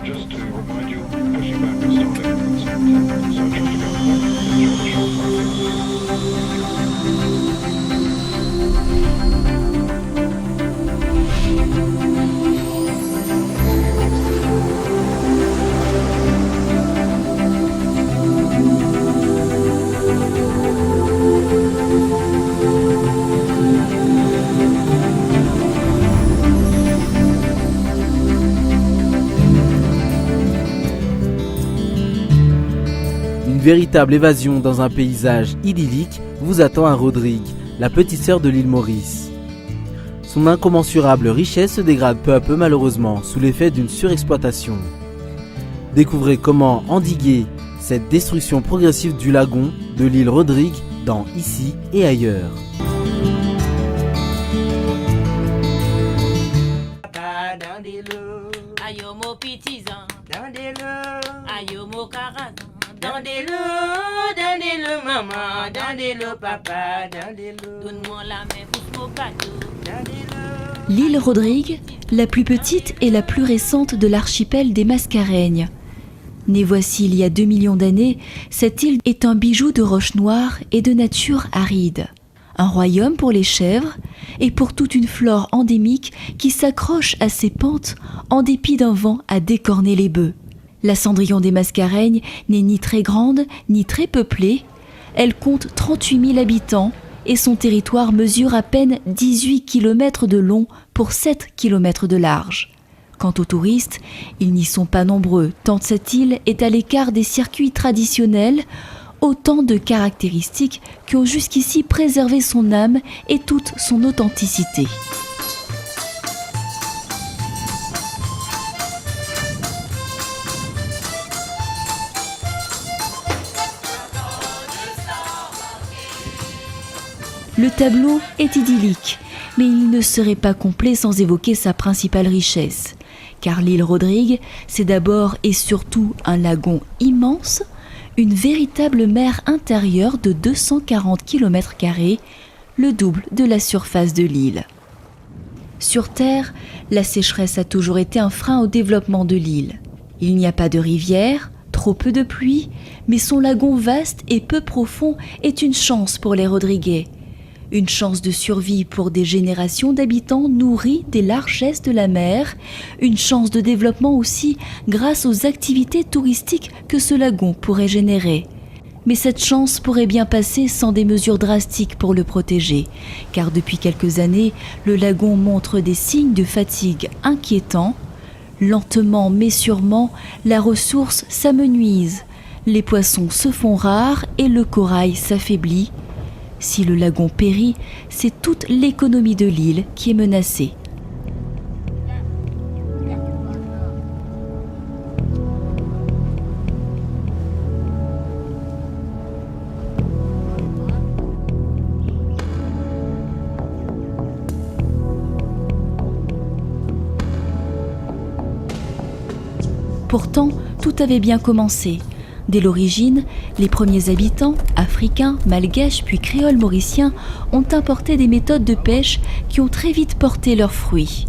just to remind you, pushing back the start limit, so just to go forward, enjoy the short flight. Une véritable évasion dans un paysage idyllique vous attend à Rodrigue, la petite sœur de l'île Maurice. Son incommensurable richesse se dégrade peu à peu malheureusement sous l'effet d'une surexploitation. Découvrez comment endiguer cette destruction progressive du lagon de l'île Rodrigue dans Ici et ailleurs. Ayomo pitisan, ayomo karazan, dans des lots, maman, dans des lots, papa, dans des lots. Donne-moi la main pour mon bateau, dans des lots. L'île Rodrigue, la plus petite et la plus récente de l'archipel des Mascareignes. Née voici il y a 2 millions d'années, cette île est un bijou de roches noires et de nature aride. Un royaume pour les chèvres et pour toute une flore endémique qui s'accroche à ses pentes en dépit d'un vent à décorner les bœufs. La Cendrillon des Mascareignes n'est ni très grande ni très peuplée. Elle compte 38 000 habitants et son territoire mesure à peine 18 km de long pour 7 km de large. Quant aux touristes, ils n'y sont pas nombreux, tant cette île est à l'écart des circuits traditionnels, autant de caractéristiques qui ont jusqu'ici préservé son âme et toute son authenticité. Le tableau est idyllique, mais il ne serait pas complet sans évoquer sa principale richesse. Car l'île Rodrigue, c'est d'abord et surtout un lagon immense, une véritable mer intérieure de 240 km², le double de la surface de l'île. Sur Terre, la sécheresse a toujours été un frein au développement de l'île. Il n'y a pas de rivière, trop peu de pluie, mais son lagon vaste et peu profond est une chance pour les Rodriguais. Une chance de survie pour des générations d'habitants nourris des largesses de la mer, une chance de développement aussi grâce aux activités touristiques que ce lagon pourrait générer. Mais cette chance pourrait bien passer sans des mesures drastiques pour le protéger, car depuis quelques années, le lagon montre des signes de fatigue inquiétants. Lentement mais sûrement, la ressource s'amenuise, les poissons se font rares et le corail s'affaiblit. Si le lagon périt, c'est toute l'économie de l'île qui est menacée. Pourtant, tout avait bien commencé. Dès l'origine, les premiers habitants, africains, malgaches puis créoles mauriciens, ont importé des méthodes de pêche qui ont très vite porté leurs fruits.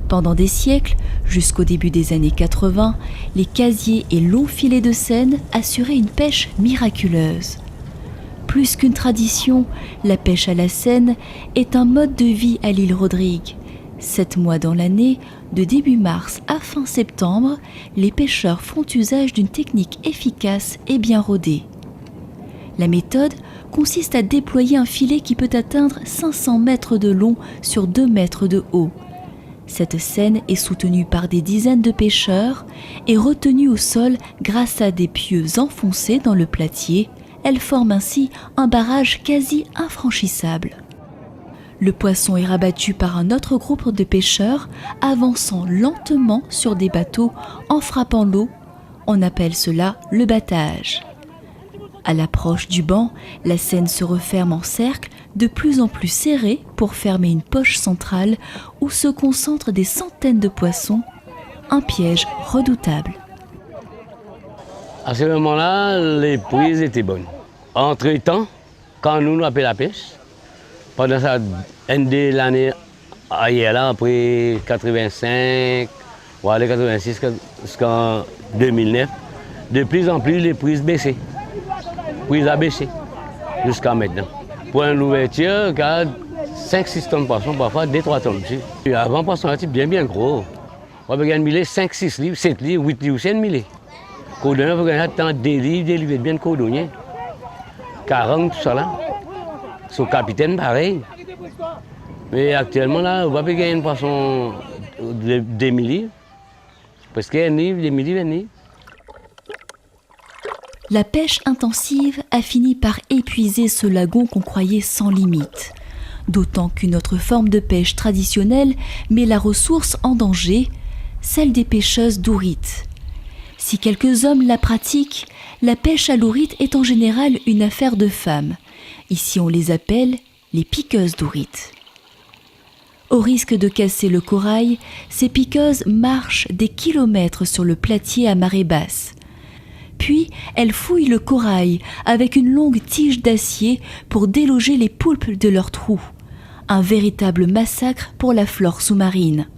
Pendant des siècles, jusqu'au début des années 80, les casiers et longs filets de Seine assuraient une pêche miraculeuse. Plus qu'une tradition, la pêche à la Seine est un mode de vie à l'île Rodrigue. 7 mois dans l'année, de début mars à fin septembre, les pêcheurs font usage d'une technique efficace et bien rodée. La méthode consiste à déployer un filet qui peut atteindre 500 mètres de long sur 2 mètres de haut. Cette seine est soutenue par des dizaines de pêcheurs et retenue au sol grâce à des pieux enfoncés dans le platier. Elle forme ainsi un barrage quasi infranchissable. Le poisson est rabattu par un autre groupe de pêcheurs, avançant lentement sur des bateaux en frappant l'eau. On appelle cela le battage. À l'approche du banc, la Seine se referme en cercle, de plus en plus serré pour fermer une poche centrale où se concentrent des centaines de poissons, un piège redoutable. À ce moment-là, les prises étaient bonnes. Entre-temps, quand nous appelons la pêche, pendant ça, de l'année ailleurs, là, après 85, voilà, 86, jusqu'en 2009, de plus en plus les prises baissaient. Prises à baisser jusqu'à maintenant. Pour une ouverture, il y a 5-6 tonnes de poisson, parfois 2-3 tonnes. Et avant, le poisson était bien gros. On peut gagner 5-6 livres, 7 livres, 8 livres, c'est 1 000. Cordonnier, on peut gagner tant 2 livres bien de cordonnier. 40, tout ça là. Son capitaine, pareil. Mais actuellement, là, on va pas gagner un poisson de 2 000 livres. Presque 1 livre, 2 000 livres, 1 livre. La pêche intensive a fini par épuiser ce lagon qu'on croyait sans limite. D'autant qu'une autre forme de pêche traditionnelle met la ressource en danger, celle des pêcheuses d'ourites. Si quelques hommes la pratiquent, la pêche à l'ourite est en général une affaire de femmes. Ici, on les appelle les piqueuses d'ourites. Au risque de casser le corail, ces piqueuses marchent des kilomètres sur le platier à marée basse. Puis, elles fouillent le corail avec une longue tige d'acier pour déloger les poulpes de leurs trous. Un véritable massacre pour la flore sous-marine.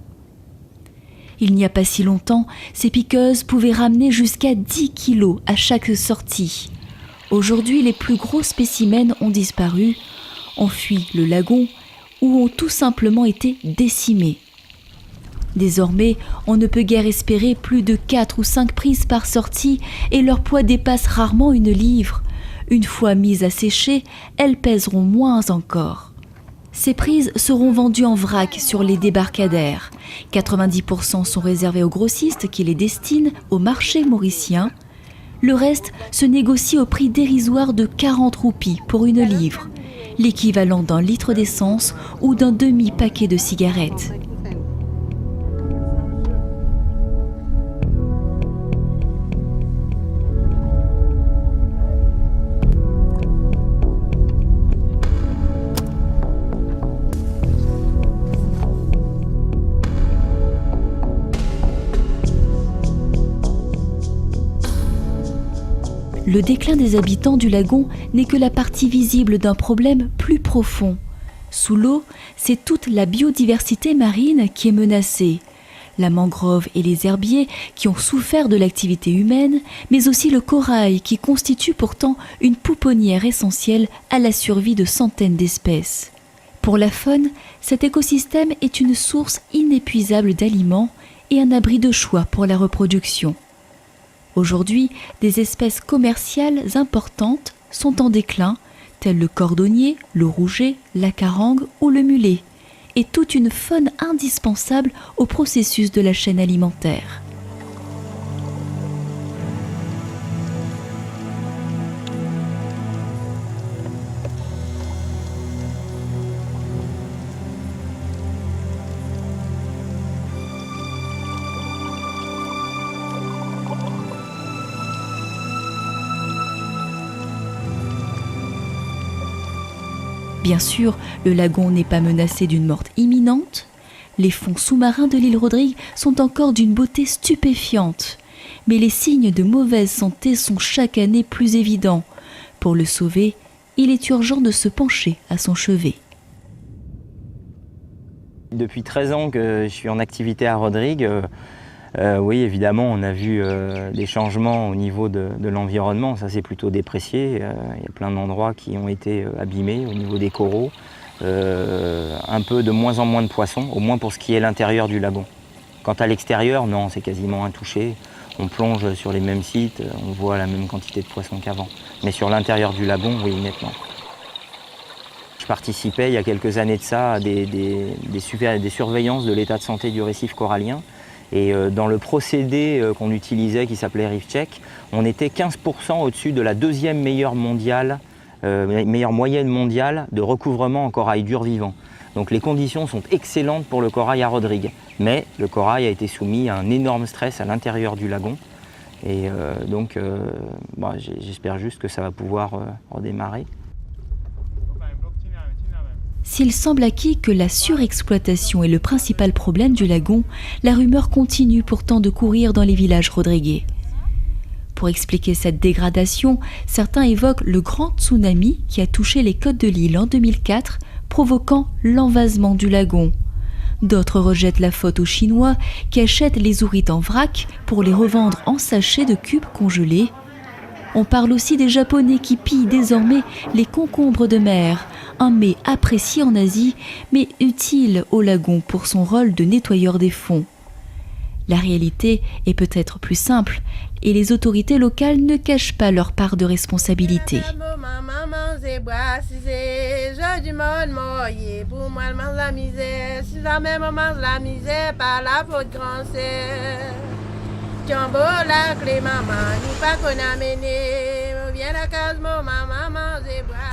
Il n'y a pas si longtemps, ces piqueuses pouvaient ramener jusqu'à 10 kilos à chaque sortie. Aujourd'hui, les plus gros spécimens ont disparu, ont fui le lagon ou ont tout simplement été décimés. Désormais, on ne peut guère espérer plus de 4 ou 5 prises par sortie et leur poids dépasse rarement 1 livre. Une fois mises à sécher, elles pèseront moins encore. Ces prises seront vendues en vrac sur les débarcadères. 90% sont réservés aux grossistes qui les destinent au marché mauricien. Le reste se négocie au prix dérisoire de 40 roupies pour 1 livre, l'équivalent d'1 litre d'essence ou d'un demi-paquet de cigarettes. Le déclin des habitants du lagon n'est que la partie visible d'un problème plus profond. Sous l'eau, c'est toute la biodiversité marine qui est menacée. La mangrove et les herbiers qui ont souffert de l'activité humaine, mais aussi le corail qui constitue pourtant une pouponnière essentielle à la survie de centaines d'espèces. Pour la faune, cet écosystème est une source inépuisable d'aliments et un abri de choix pour la reproduction. Aujourd'hui, des espèces commerciales importantes sont en déclin, telles le cordonnier, le rouget, la carangue ou le mulet, et toute une faune indispensable au processus de la chaîne alimentaire. Bien sûr, le lagon n'est pas menacé d'une mort imminente. Les fonds sous-marins de l'île Rodrigue sont encore d'une beauté stupéfiante. Mais les signes de mauvaise santé sont chaque année plus évidents. Pour le sauver, il est urgent de se pencher à son chevet. Depuis 13 ans que je suis en activité à Rodrigue, oui, évidemment, on a vu des changements au niveau de l'environnement. Ça, c'est plutôt déprécié. Il y a plein d'endroits qui ont été abîmés au niveau des coraux. Un peu de moins en moins de poissons, au moins pour ce qui est l'intérieur du lagon. Quant à l'extérieur, non, c'est quasiment intouché. On plonge sur les mêmes sites, on voit la même quantité de poissons qu'avant. Mais sur l'intérieur du lagon, oui, nettement. Je participais il y a quelques années de ça à des surveillances de l'état de santé du récif corallien. Et dans le procédé qu'on utilisait, qui s'appelait Reef Check, on était 15% au-dessus de la 2e meilleure moyenne mondiale de recouvrement en corail dur vivant. Donc les conditions sont excellentes pour le corail à Rodrigue. Mais le corail a été soumis à un énorme stress à l'intérieur du lagon. Et j'espère juste que ça va pouvoir redémarrer. S'il semble acquis que la surexploitation est le principal problème du lagon, la rumeur continue pourtant de courir dans les villages rodriguais. Pour expliquer cette dégradation, certains évoquent le grand tsunami qui a touché les côtes de l'île en 2004, provoquant l'envasement du lagon. D'autres rejettent la faute aux Chinois qui achètent les ourites en vrac pour les revendre en sachets de cubes congelés. On parle aussi des Japonais qui pillent désormais les concombres de mer, un mets apprécié en Asie, mais utile au lagon pour son rôle de nettoyeur des fonds. La réalité est peut-être plus simple, et les autorités locales ne cachent pas leur part de responsabilité.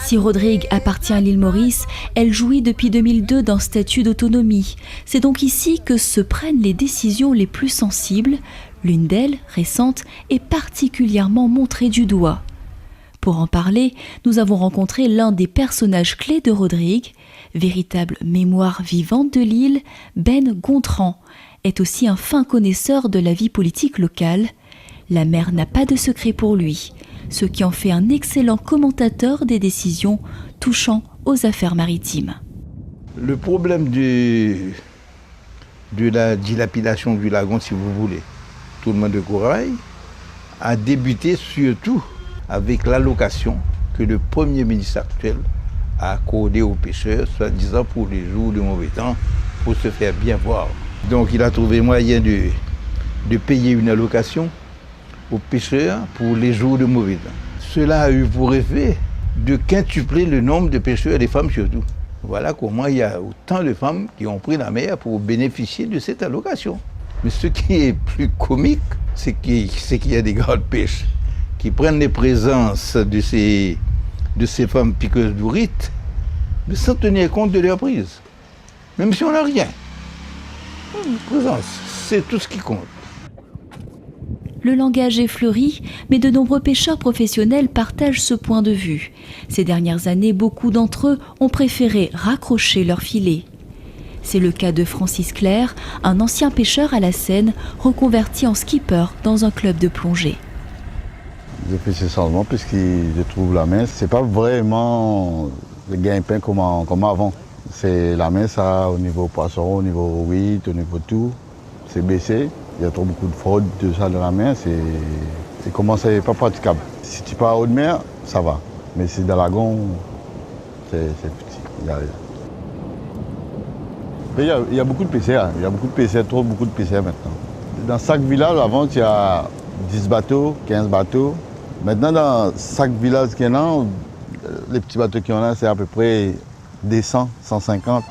Si Rodrigue appartient à l'île Maurice, elle jouit depuis 2002 d'un statut d'autonomie. C'est donc ici que se prennent les décisions les plus sensibles. L'une d'elles, récente, est particulièrement montrée du doigt. Pour en parler, nous avons rencontré l'un des personnages clés de Rodrigue. Véritable mémoire vivante de l'île, Ben Gontran est aussi un fin connaisseur de la vie politique locale. La mer n'a pas de secret pour lui, ce qui en fait un excellent commentateur des décisions touchant aux affaires maritimes. Le problème de la dilapidation du lagon, si vous voulez, tournement de corail, a débuté surtout avec l'allocation que le Premier ministre actuel a accordée aux pêcheurs, soi-disant pour les jours de mauvais temps, pour se faire bien voir. Donc il a trouvé moyen de payer une allocation aux pêcheurs pour les jours de mauvais temps. Cela a eu pour effet de quintupler le nombre de pêcheurs et des femmes surtout. Voilà comment il y a autant de femmes qui ont pris la mer pour bénéficier de cette allocation. Mais ce qui est plus comique, c'est qu'il y a des grandes pêches qui prennent les présences de ces femmes piqueuses d'ourites, mais sans tenir compte de leur prise. Même si on n'a rien. Présence, c'est tout ce qui compte. Le langage est fleuri, mais de nombreux pêcheurs professionnels partagent ce point de vue. Ces dernières années, beaucoup d'entre eux ont préféré raccrocher leur filet. C'est le cas de Francis Clair, un ancien pêcheur à la Seine, reconverti en skipper dans un club de plongée. J'ai fait ce changement puisque je trouve la mer, c'est pas vraiment le gagne-pain comme avant. C'est la mer, ça, au niveau poisson, au niveau huître, au niveau tout, c'est baissé. Il y a trop beaucoup de fraude de ça dans la mer, c'est comment c'est pas praticable. Si tu pars à haute mer, ça va. Mais si dans la lagon, c'est petit. Il y a beaucoup de PCR, il y a beaucoup de PCR, trop beaucoup de PCR maintenant. Dans chaque village, avant, il y a 10 bateaux, 15 bateaux. Maintenant, dans chaque village qu'il y en a, les petits bateaux qu'il y en a, c'est à peu près des 100, 150.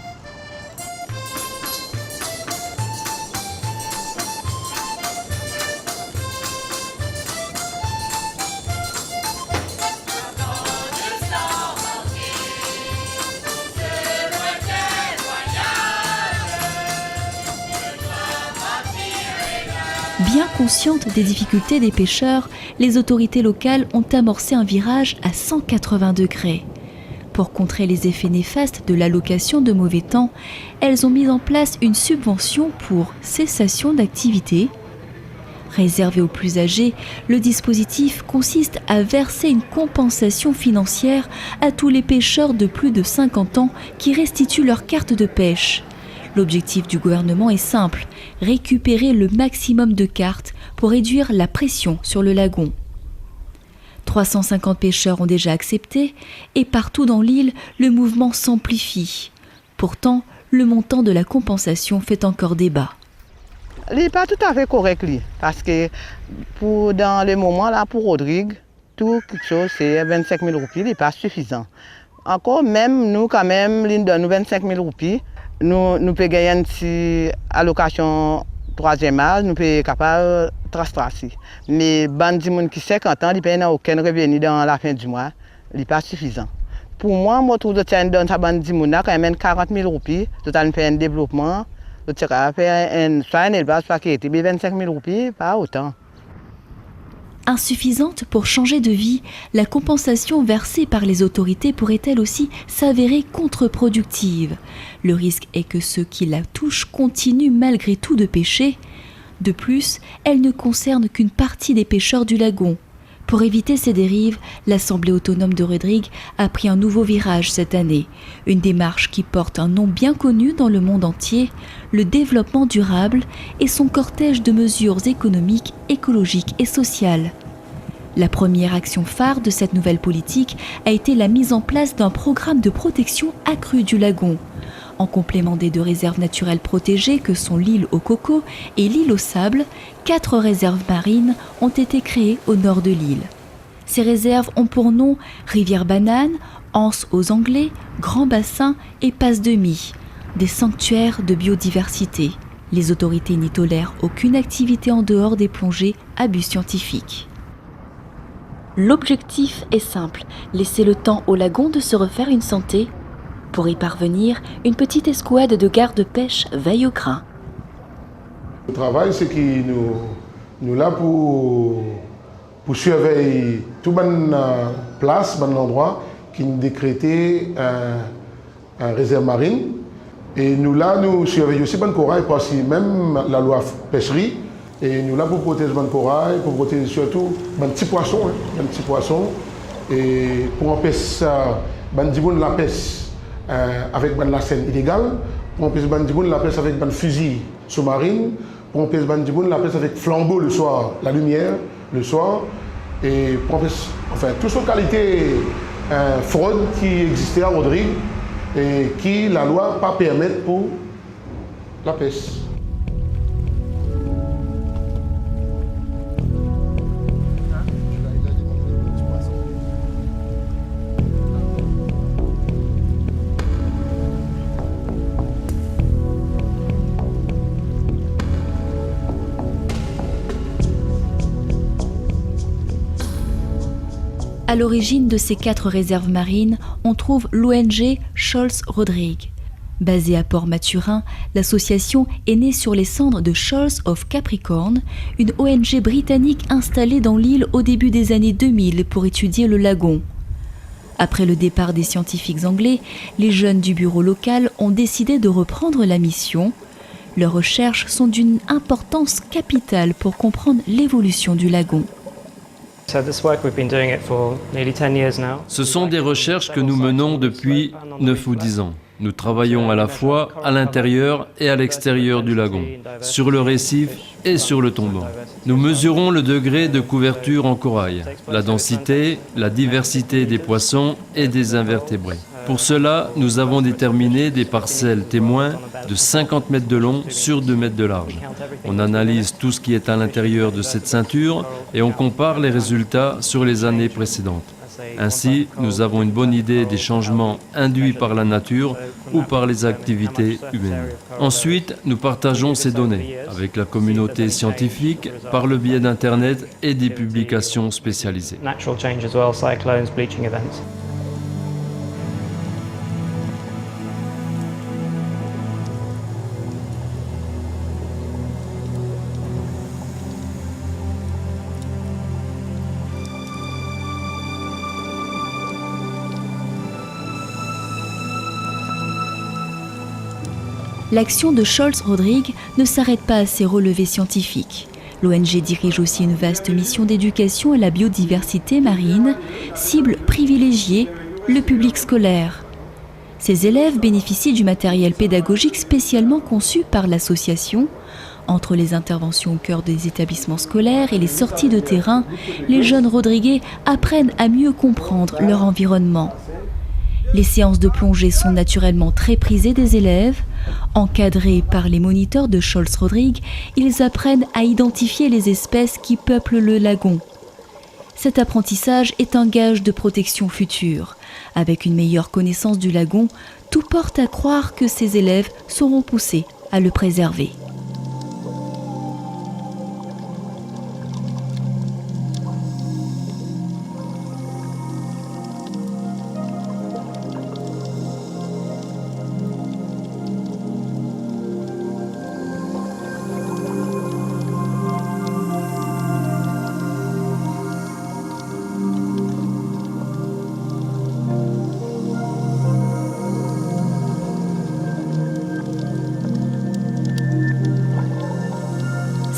Bien conscientes des difficultés des pêcheurs, les autorités locales ont amorcé un virage à 180 degrés. Pour contrer les effets néfastes de l'allocation de mauvais temps, elles ont mis en place une subvention pour cessation d'activité. Réservé aux plus âgés, le dispositif consiste à verser une compensation financière à tous les pêcheurs de plus de 50 ans qui restituent leur carte de pêche. L'objectif du gouvernement est simple, récupérer le maximum de cartes pour réduire la pression sur le lagon. 350 pêcheurs ont déjà accepté et partout dans l'île, le mouvement s'amplifie. Pourtant, le montant de la compensation fait encore débat. Il n'est pas tout à fait correct, lui, parce que dans le moment, là, pour Rodrigue, tout quelque chose, c'est 25 000 roupies, il n'est pas suffisant. Encore, même nous, quand même, l'île donne 25 000 roupies. Nous pouvons gagner une petite allocation troisième âge, nous pouvons être capables de tracer. Mais les qui 50 ans, ils n'ont aucun revenu dans la fin du mois, il n'est pas suffisant. Pour moi, je trouve que je donne à quand même 40 000 roupies, je fais un développement, je fais soit un élevage, soit qui était 25 000 roupies, pas autant. Insuffisante pour changer de vie, la compensation versée par les autorités pourrait elle aussi s'avérer contre-productive. Le risque est que ceux qui la touchent continuent malgré tout de pêcher. De plus, elle ne concerne qu'une partie des pêcheurs du lagon. Pour éviter ces dérives, l'Assemblée autonome de Rodrigue a pris un nouveau virage cette année, une démarche qui porte un nom bien connu dans le monde entier, le développement durable et son cortège de mesures économiques, écologiques et sociales. La première action phare de cette nouvelle politique a été la mise en place d'un programme de protection accrue du lagon. En complément des 2 réserves naturelles protégées que sont l'île au coco et l'île au sable, 4 réserves marines ont été créées au nord de l'île. Ces réserves ont pour nom Rivière Banane, Anse aux Anglais, Grand Bassin et Passe de Mie, des sanctuaires de biodiversité. Les autorités n'y tolèrent aucune activité en dehors des plongées à but scientifique. L'objectif est simple, laisser le temps au lagon de se refaire une santé. Pour y parvenir, une petite escouade de gardes-pêche veille au grain. Le travail, c'est qu'il nous là pour surveiller toute bonne place, bon endroit qui nous décrété un réserve marine. Et nous là, nous surveillons aussi bon corail parce que même la loi pêcherie, et nous là pour protéger bon corail, pour protéger surtout bon petits poissons, et pour empêcher la pêche. Avec la scène illégale, pour empêcher la pêche avec un fusil sous-marine, pour empêcher la pêche avec flambeau le soir, la lumière le soir, et pour empêcher, enfin, toutes ces qualités fraude qui existait à Rodrigue et qui la loi pas permettre pour la pêche. À l'origine de ces 4 réserves marines, on trouve l'ONG Scholz Rodrigue. Basée à Port-Mathurin, l'association est née sur les cendres de Shoals of Capricorn, une ONG britannique installée dans l'île au début des années 2000 pour étudier le lagon. Après le départ des scientifiques anglais, les jeunes du bureau local ont décidé de reprendre la mission. Leurs recherches sont d'une importance capitale pour comprendre l'évolution du lagon. Ce sont des recherches que nous menons depuis 9 ou 10 ans. Nous travaillons à la fois à l'intérieur et à l'extérieur du lagon, sur le récif et sur le tombant. Nous mesurons le degré de couverture en corail, la densité, la diversité des poissons et des invertébrés. Pour cela, nous avons déterminé des parcelles témoins de 50 mètres de long sur 2 mètres de large. On analyse tout ce qui est à l'intérieur de cette ceinture et on compare les résultats sur les années précédentes. Ainsi, nous avons une bonne idée des changements induits par la nature ou par les activités humaines. Ensuite, nous partageons ces données avec la communauté scientifique par le biais d'Internet et des publications spécialisées. L'action de Scholz Rodrigue ne s'arrête pas à ses relevés scientifiques. L'ONG dirige aussi une vaste mission d'éducation à la biodiversité marine, cible privilégiée, le public scolaire. Ces élèves bénéficient du matériel pédagogique spécialement conçu par l'association. Entre les interventions au cœur des établissements scolaires et les sorties de terrain, les jeunes rodriguais apprennent à mieux comprendre leur environnement. Les séances de plongée sont naturellement très prisées des élèves. Encadrés par les moniteurs de Scholz Rodrigue, ils apprennent à identifier les espèces qui peuplent le lagon. Cet apprentissage est un gage de protection future. Avec une meilleure connaissance du lagon, tout porte à croire que ces élèves seront poussés à le préserver.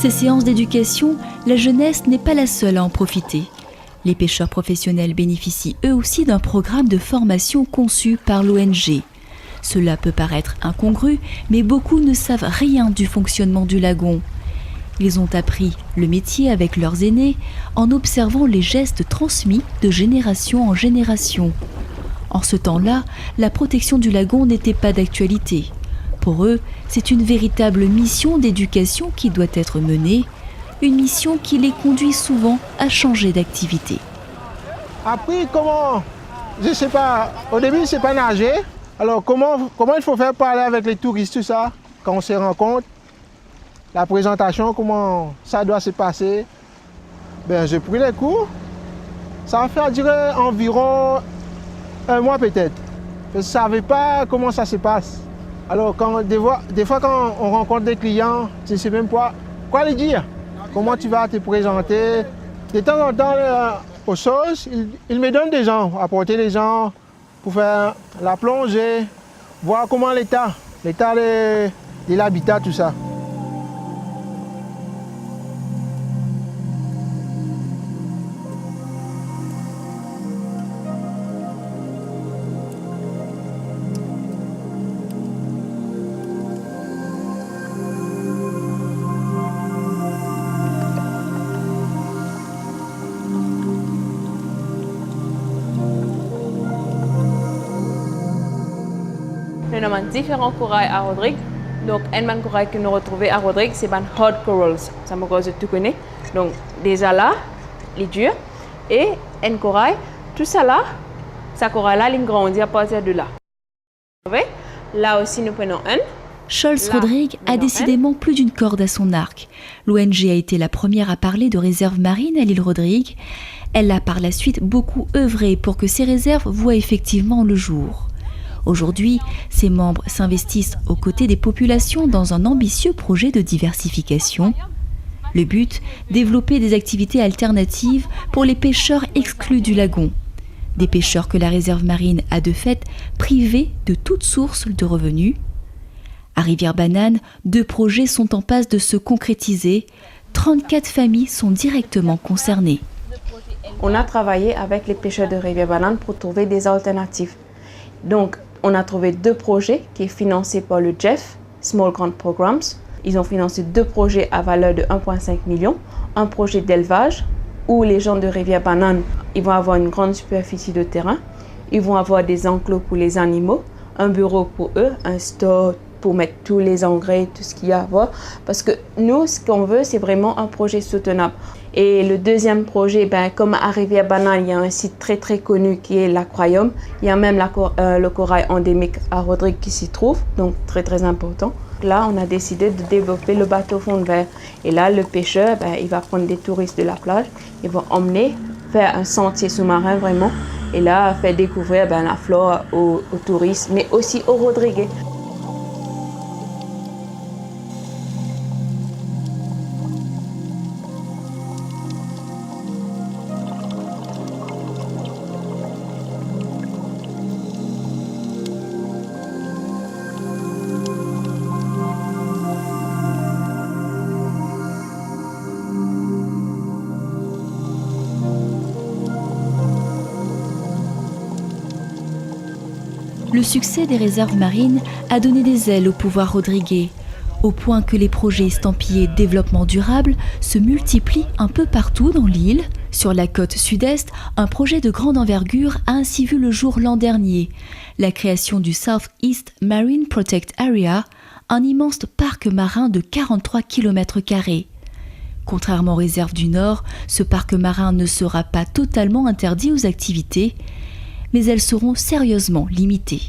Ces séances d'éducation, la jeunesse n'est pas la seule à en profiter. Les pêcheurs professionnels bénéficient eux aussi d'un programme de formation conçu par l'ONG. Cela peut paraître incongru, mais beaucoup ne savent rien du fonctionnement du lagon. Ils ont appris le métier avec leurs aînés en observant les gestes transmis de génération en génération. En ce temps-là, la protection du lagon n'était pas d'actualité. Pour eux, c'est une véritable mission d'éducation qui doit être menée, une mission qui les conduit souvent à changer d'activité. Après, comment, je sais pas, au début, c'est pas nager. Alors, comment il faut faire pour aller avec les touristes, tout ça, quand on se rencontre, la présentation, comment ça doit se passer. Ben, j'ai pris les cours. Ça va faire durer environ 1 mois peut-être. Je ne savais pas comment ça se passe. Alors, des fois, quand on rencontre des clients, je ne sais même pas quoi leur dire. Comment tu vas te présenter. De temps en temps, aux choses, ils me donnent des gens, apporter des gens pour faire la plongée, voir comment l'état de l'habitat, tout ça. Nous avons différents corails à Rodrigue. Donc, un corail que nous retrouvons à Rodrigue, c'est les hard corals. Ça me cause tout connaît. Donc, déjà là, les durs. Et un corail, tout ça là, ça corail là, il grandit à partir de là. Là aussi, nous prenons un. Scholz Rodrigue a décidément plus d'une corde à son arc. L'ONG a été la première à parler de réserves marines à l'île Rodrigue. Elle a par la suite beaucoup œuvré pour que ces réserves voient effectivement le jour. Aujourd'hui, ses membres s'investissent aux côtés des populations dans un ambitieux projet de diversification. Le but, développer des activités alternatives pour les pêcheurs exclus du lagon. Des pêcheurs que la réserve marine a de fait privés de toute source de revenus. À Rivière-Banane, 2 projets sont en passe de se concrétiser. 34 familles sont directement concernées. On a travaillé avec les pêcheurs de Rivière-Banane pour trouver des alternatives. Donc, on a trouvé 2 projets qui sont financés par le JEF, Small Grant Programs. Ils ont financé 2 projets à valeur de 1,5 million. Un projet d'élevage où les gens de Rivière-Banane, ils vont avoir une grande superficie de terrain. Ils vont avoir des enclos pour les animaux, un bureau pour eux, un store pour mettre tous les engrais, tout ce qu'il y a à voir. Parce que nous, ce qu'on veut, c'est vraiment un projet soutenable. Et le deuxième projet, comme à Rivière-Banane, il y a un site très très connu qui est l'aquarium. Il y a même le corail endémique à Rodrigue qui s'y trouve, donc très très important. Là, on a décidé de développer le bateau fond de verre. Et là, le pêcheur, il va prendre des touristes de la plage, il va emmener, faire un sentier sous-marin vraiment, et là, faire découvrir la flore aux touristes, mais aussi aux Rodriguais. Le succès des réserves marines a donné des ailes au pouvoir rodriguais, au point que les projets estampillés développement durable se multiplient un peu partout dans l'île. Sur la côte sud-est, un projet de grande envergure a ainsi vu le jour l'an dernier, la création du South East Marine Protect Area, un immense parc marin de 43 km². Contrairement aux réserves du Nord, ce parc marin ne sera pas totalement interdit aux activités, mais elles seront sérieusement limitées.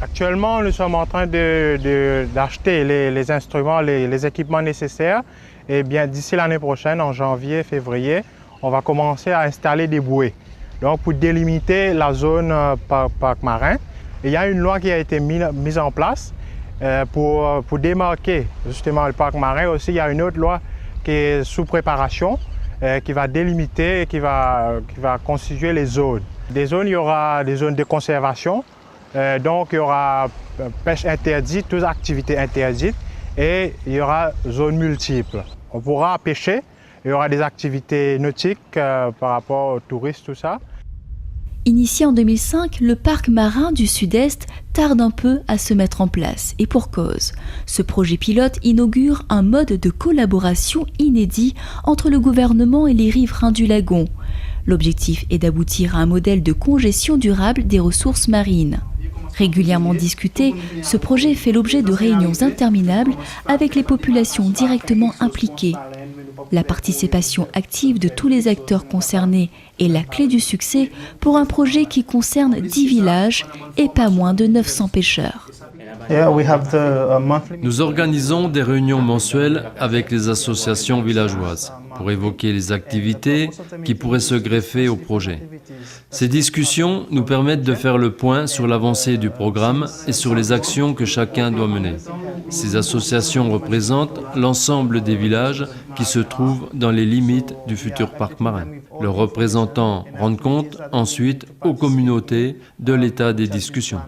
Actuellement, nous sommes en train d'acheter les instruments, les équipements nécessaires. Et bien, d'ici l'année prochaine, en janvier, février, on va commencer à installer des bouées. Donc, pour délimiter la zone parc marin. Et il y a une loi qui a été mise en place pour démarquer justement le parc marin. Aussi, il y a une autre loi qui est sous préparation, qui va délimiter et qui va constituer les zones. Des zones, il y aura des zones de conservation, donc il y aura pêche interdite, toutes activités interdites, et il y aura zones multiples. On pourra pêcher, Il y aura des activités nautiques par rapport aux touristes, tout ça. Initié en 2005, le parc marin du Sud-Est tarde un peu à se mettre en place, et pour cause. Ce projet pilote inaugure un mode de collaboration inédit entre le gouvernement et les riverains du lagon. L'objectif est d'aboutir à un modèle de congestion durable des ressources marines. Régulièrement discuté, ce projet fait l'objet de réunions interminables avec les populations directement impliquées. La participation active de tous les acteurs concernés est la clé du succès pour un projet qui concerne 10 villages et pas moins de 900 pêcheurs. Nous organisons des réunions mensuelles avec les associations villageoises pour évoquer les activités qui pourraient se greffer au projet. Ces discussions nous permettent de faire le point sur l'avancée du programme et sur les actions que chacun doit mener. Ces associations représentent l'ensemble des villages qui se trouvent dans les limites du futur parc marin. Leurs représentants rendent compte ensuite aux communautés de l'état des discussions.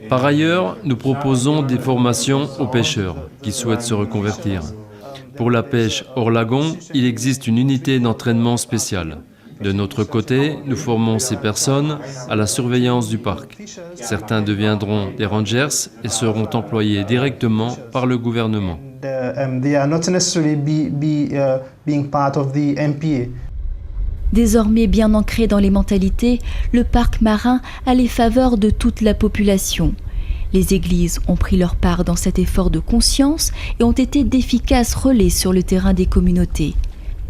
Par ailleurs, nous proposons des formations aux pêcheurs qui souhaitent se reconvertir. Pour la pêche hors lagon, il existe une unité d'entraînement spéciale. De notre côté, nous formons ces personnes à la surveillance du parc. Certains deviendront des rangers et seront employés directement par le gouvernement. Désormais bien ancré dans les mentalités, le parc marin a les faveurs de toute la population. Les églises ont pris leur part dans cet effort de conscience et ont été d'efficaces relais sur le terrain des communautés.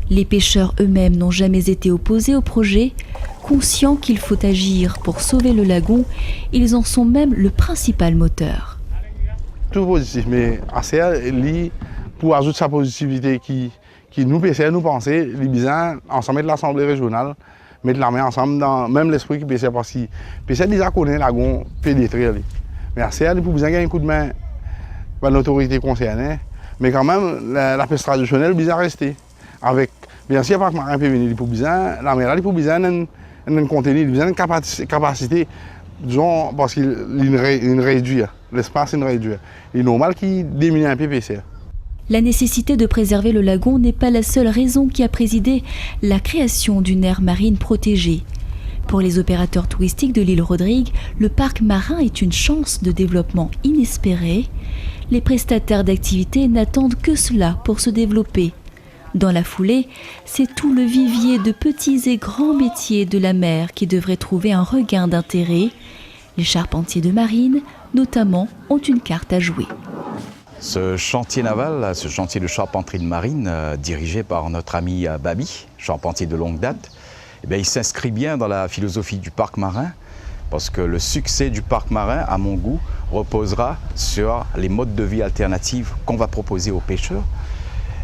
Les pêcheurs eux-mêmes n'ont jamais été opposés au projet. Conscients qu'il faut agir pour sauver le lagon, ils en sont même le principal moteur. Tout positif, mais ACA, pour ajouter sa positivité qui nous pêcheurs, nous pensons, les bisans, ensemble avec l'Assemblée régionale, mettre la main ensemble dans même l'esprit qui pêchait parce que pêcheurs déjà connaissent le lagon pénétré. Mais ACA, pour besoin un coup de main par l'autorité concernée, mais quand même, la pêche traditionnelle, bien rester. Avec, bien sûr, le parc marin peut venir pour besoin, la mer, pour besoin d'un contenu, besoin d'une capacité, disons, parce qu'il réduit, l'espace est réduit. Il est normal qu'il diminue un peu pêcheur. La nécessité de préserver le lagon n'est pas la seule raison qui a présidé la création d'une aire marine protégée. Pour les opérateurs touristiques de l'île Rodrigue, le parc marin est une chance de développement inespérée. Les prestataires d'activités n'attendent que cela pour se développer. Dans la foulée, c'est tout le vivier de petits et grands métiers de la mer qui devrait trouver un regain d'intérêt. Les charpentiers de marine, notamment, ont une carte à jouer. Ce chantier naval, ce chantier de charpenterie de marine, dirigé par notre ami Babi, charpentier de longue date, il s'inscrit bien dans la philosophie du parc marin, parce que le succès du parc marin, à mon goût, reposera sur les modes de vie alternatifs qu'on va proposer aux pêcheurs.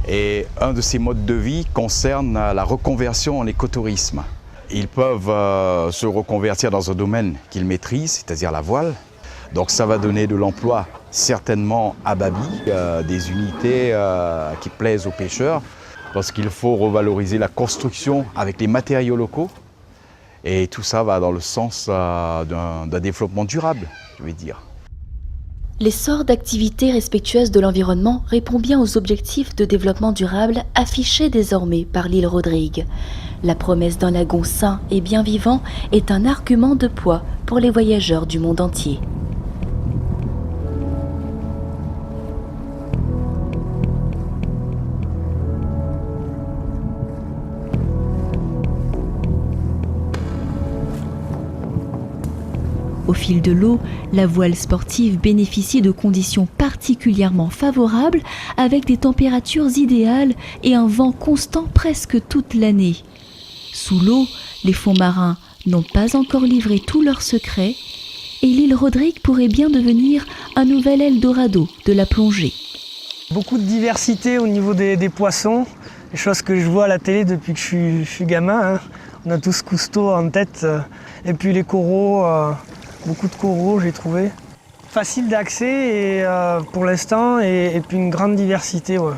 Et un de ces modes de vie concerne la reconversion en écotourisme. Ils peuvent se reconvertir dans un domaine qu'ils maîtrisent, c'est-à-dire la voile. Donc ça va donner de l'emploi certainement à Babi, des unités qui plaisent aux pêcheurs, parce qu'il faut revaloriser la construction avec les matériaux locaux. Et tout ça va dans le sens d'un développement durable, je vais dire. L'essor d'activités respectueuses de l'environnement répond bien aux objectifs de développement durable affichés désormais par l'île Rodrigue. La promesse d'un lagon sain et bien vivant est un argument de poids pour les voyageurs du monde entier. Au fil de l'eau, la voile sportive bénéficie de conditions particulièrement favorables avec des températures idéales et un vent constant presque toute l'année. Sous l'eau, les fonds marins n'ont pas encore livré tous leurs secrets et l'île Rodrigue pourrait bien devenir un nouvel Eldorado de la plongée. Beaucoup de diversité au niveau des poissons, des choses que je vois à la télé depuis que je suis gamin. Hein. On a tous Cousteau en tête. Et puis les coraux. Beaucoup de coraux, j'ai trouvé. Facile d'accès pour l'instant et puis une grande diversité. Ouais.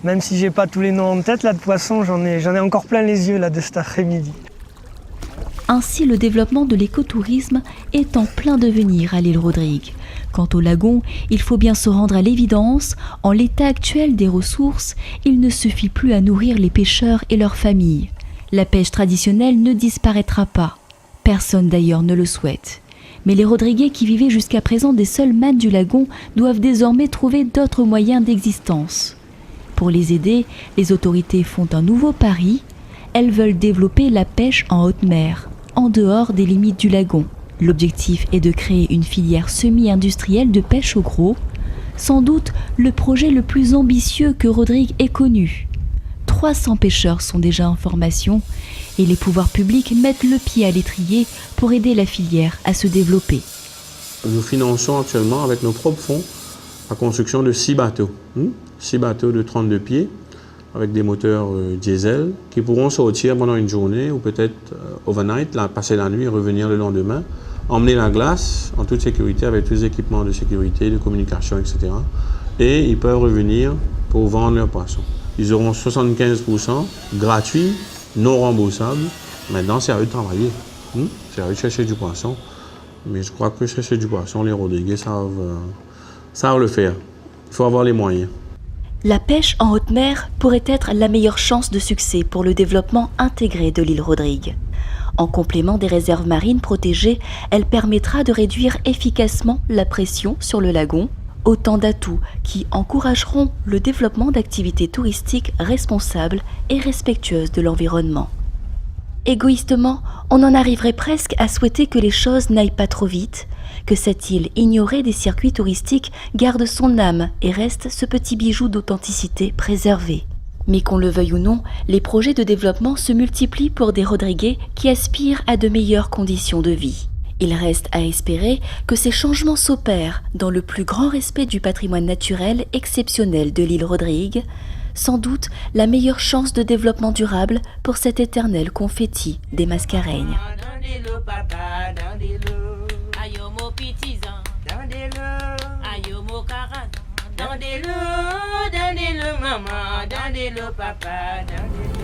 Même si j'ai pas tous les noms en tête là, de poissons, j'en ai encore plein les yeux là, de cet après-midi. Ainsi, le développement de l'écotourisme est en plein devenir à l'île Rodrigue. Quant au lagon, il faut bien se rendre à l'évidence, en l'état actuel des ressources, il ne suffit plus à nourrir les pêcheurs et leurs familles. La pêche traditionnelle ne disparaîtra pas. Personne d'ailleurs ne le souhaite. Mais les Rodriguais qui vivaient jusqu'à présent des seules mannes du lagon doivent désormais trouver d'autres moyens d'existence. Pour les aider, les autorités font un nouveau pari. Elles veulent développer la pêche en haute mer, en dehors des limites du lagon. L'objectif est de créer une filière semi-industrielle de pêche au gros, sans doute le projet le plus ambitieux que Rodrigue ait connu. 300 pêcheurs sont déjà en formation et les pouvoirs publics mettent le pied à l'étrier pour aider la filière à se développer. Nous finançons actuellement avec nos propres fonds la construction de 6 bateaux. 6 bateaux de 32 pieds avec des moteurs diesel qui pourront sortir pendant une journée ou peut-être overnight, passer la nuit et revenir le lendemain, emmener la glace en toute sécurité avec tous les équipements de sécurité, de communication, etc. Et ils peuvent revenir pour vendre leurs poissons. Ils auront 75% gratuits, non remboursables. Maintenant, c'est à eux de travailler. C'est à eux de chercher du poisson. Mais je crois que chercher du poisson, les Rodriguais savent le faire. Il faut avoir les moyens. La pêche en haute mer pourrait être la meilleure chance de succès pour le développement intégré de l'île Rodrigue. En complément des réserves marines protégées, elle permettra de réduire efficacement la pression sur le lagon, autant d'atouts qui encourageront le développement d'activités touristiques responsables et respectueuses de l'environnement. Égoïstement, on en arriverait presque à souhaiter que les choses n'aillent pas trop vite, que cette île ignorée des circuits touristiques garde son âme et reste ce petit bijou d'authenticité préservé. Mais qu'on le veuille ou non, les projets de développement se multiplient pour des Rodriguais qui aspirent à de meilleures conditions de vie. Il reste à espérer que ces changements s'opèrent dans le plus grand respect du patrimoine naturel exceptionnel de l'île Rodrigue, sans doute la meilleure chance de développement durable pour cet éternel confetti des Mascareignes. Dandez-le, maman, dandez-le, papa, dandez-le.